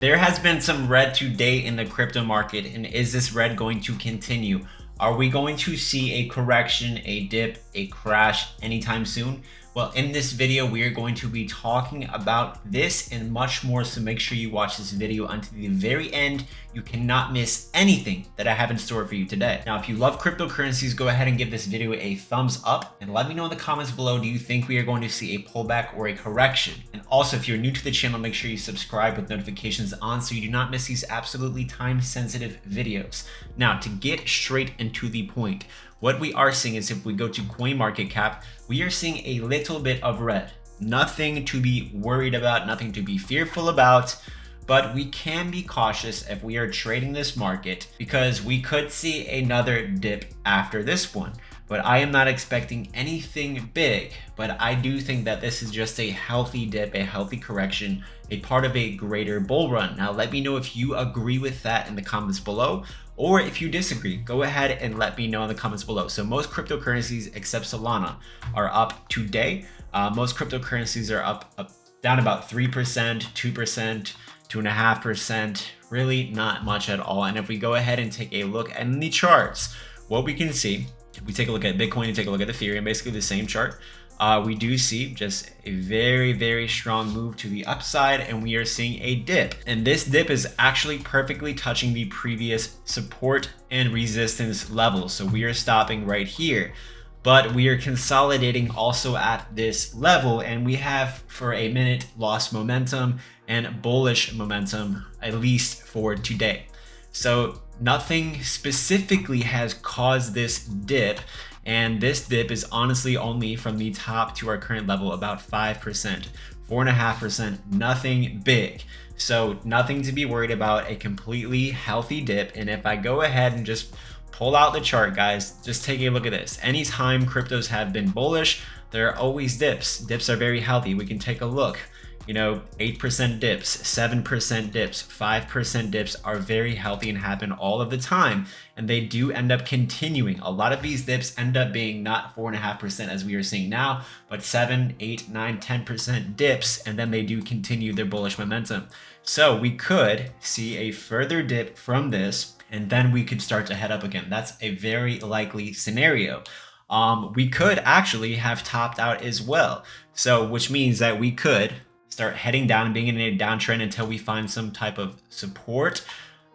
There has been some red today in the crypto market, and is this red going to continue? Are we going to see a correction, a dip, a crash anytime soon? Well, in this video, we are going to be talking about this and much more, so make sure you watch this video until the very end. You cannot miss anything that I have in store for you today. Now, if you love cryptocurrencies, go ahead and give this video a thumbs up and let me know in the comments below, do you think we are going to see a pullback or a correction? And also, if you're new to the channel, make sure you subscribe with notifications on so you do not miss these absolutely time-sensitive videos. Now, to get straight into the point, what we are seeing is if we go to CoinMarketCap, we are seeing a little bit of red. Nothing to be worried about, nothing to be fearful about, but we can be cautious if we are trading this market because we could see another dip after this one. But I am not expecting anything big, but I do think that this is just a healthy dip, a healthy correction, a part of a greater bull run. Now, let me know if you agree with that in the comments below, or if you disagree, go ahead and let me know in the comments below. So most cryptocurrencies except Solana are up today. Most cryptocurrencies are up down about 3%, 2%, 2.5%, really not much at all. And if we go ahead and take a look at the charts, what we can see, if we take a look at Bitcoin and take a look at Ethereum, basically the same chart, we do see just a very, very strong move to the upside, and we are seeing a dip. And this dip is actually perfectly touching the previous support and resistance levels. So we are stopping right here, but we are consolidating also at this level, and we have for a minute lost momentum and bullish momentum, at least for today. So nothing specifically has caused this dip, and this dip is honestly only from the top to our current level about 5%, 4.5%, nothing big. So nothing to be worried about, a completely healthy dip. And if I go ahead and just pull out the chart, guys, just take a look at this. Anytime cryptos have been bullish, there are always dips. Dips are very healthy. We can take a look. 8% dips, 7% dips, 5% dips are very healthy and happen all of the time. And they do end up continuing. A lot of these dips end up being not 4.5% as we are seeing now, but 7, 8, 9, 10% dips. And then they do continue their bullish momentum. So we could see a further dip from this, and then we could start to head up again. That's a very likely scenario. We could actually have topped out as well. So which means that we could start heading down and being in a downtrend until we find some type of support.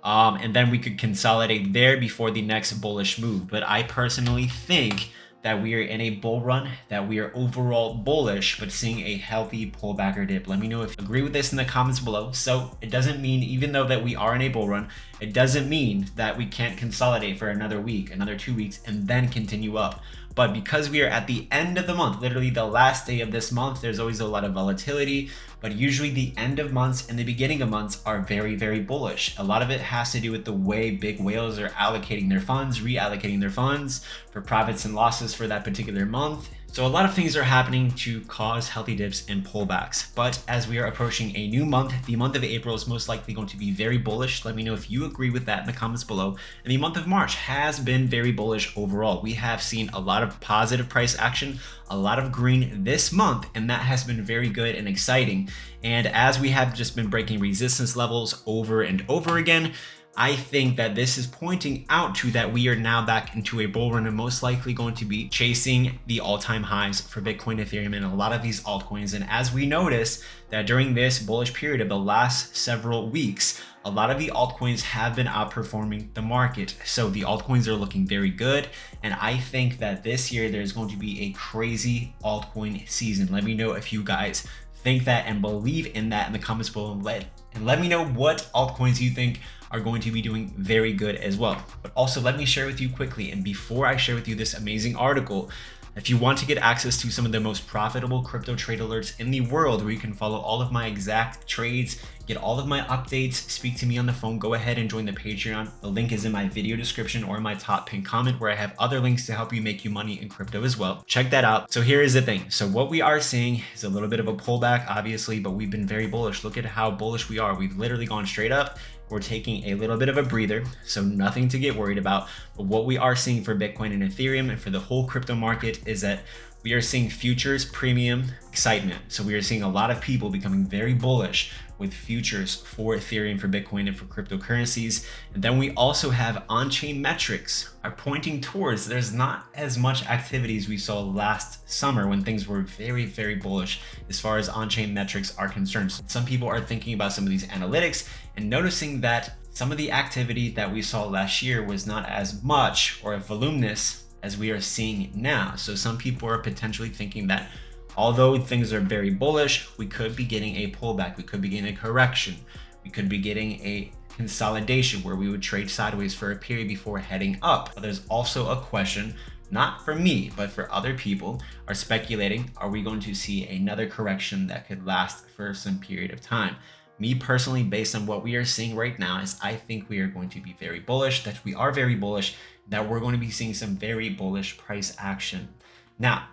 And then we could consolidate there before the next bullish move. But I personally think that we are in a bull run, that we are overall bullish, but seeing a healthy pullback or dip. Let me know if you agree with this in the comments below. So it doesn't mean, even though that we are in a bull run, it doesn't mean that we can't consolidate for another week, another 2 weeks, and then continue up. But because we are at the end of the month, literally the last day of this month, there's always a lot of volatility, but usually the end of months and the beginning of months are very, very bullish. A lot of it has to do with the way big whales are allocating their funds, reallocating their funds for profits and losses for that particular month. So a lot of things are happening to cause healthy dips and pullbacks. But as we are approaching a new month, the month of April is most likely going to be very bullish. Let me know if you agree with that in the comments below. And the month of March has been very bullish overall. We have seen a lot of positive price action, a lot of green this month, and that has been very good and exciting. And as we have just been breaking resistance levels over and over again, I think that this is pointing out to that we are now back into a bull run and most likely going to be chasing the all-time highs for Bitcoin, Ethereum, and a lot of these altcoins. And as we notice that during this bullish period of the last several weeks, a lot of the altcoins have been outperforming the market. So the altcoins are looking very good. And I think that this year there's going to be a crazy altcoin season. Let me know if you guys think that and believe in that in the comments below, and let me know what altcoins you think are going to be doing very good as well. But also let me share with you quickly, and before I share with you this amazing article, if you want to get access to some of the most profitable crypto trade alerts in the world, where you can follow all of my exact trades, get all of my updates, speak to me on the phone, go ahead and join the Patreon. The link is in my video description or in my top pinned comment, where I have other links to help you make you money in crypto as well. Check that out. So here is the thing. So what we are seeing is a little bit of a pullback, obviously, but we've been very bullish. Look at how bullish we are. We've literally gone straight up. We're taking a little bit of a breather, so nothing to get worried about. But what we are seeing for Bitcoin and Ethereum and for the whole crypto market is that we are seeing futures premium excitement. So we are seeing a lot of people becoming very bullish with futures for Ethereum, for Bitcoin, and for cryptocurrencies. And then we also have on-chain metrics are pointing towards there's not as much activity as we saw last summer when things were very, very bullish as far as on-chain metrics are concerned. So some people are thinking about some of these analytics and noticing that some of the activity that we saw last year was not as much or voluminous as we are seeing now. So some people are potentially thinking that although things are very bullish, we could be getting a pullback, we could be getting a correction, we could be getting a consolidation where we would trade sideways for a period before heading up. But there's also a question, not for me, but for other people, are speculating, are we going to see another correction that could last for some period of time? Me personally, based on what we are seeing right now, is I think we are going to be very bullish, that we are very bullish, that we're going to be seeing some very bullish price action. Now,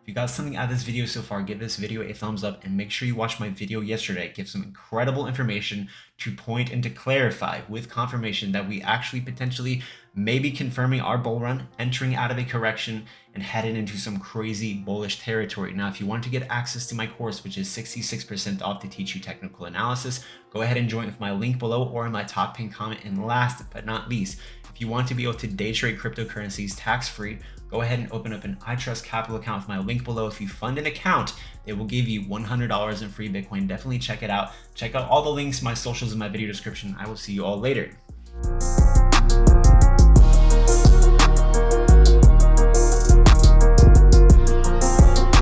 if you got something out of this video so far, give this video a thumbs up and make sure you watch my video yesterday. It gives some incredible information to point and to clarify with confirmation that we actually potentially may be confirming our bull run, entering out of a correction, and heading into some crazy bullish territory. Now, if you want to get access to my course, which is 66% off to teach you technical analysis, go ahead and join with my link below or in my top pinned comment. And last but not least, if you want to be able to day trade cryptocurrencies tax-free, go ahead and open up an iTrust Capital account with my link below. If you fund an account, they will give you $100 in free Bitcoin. Definitely check it out. Check out all the links, my socials in my video description. I will see you all later.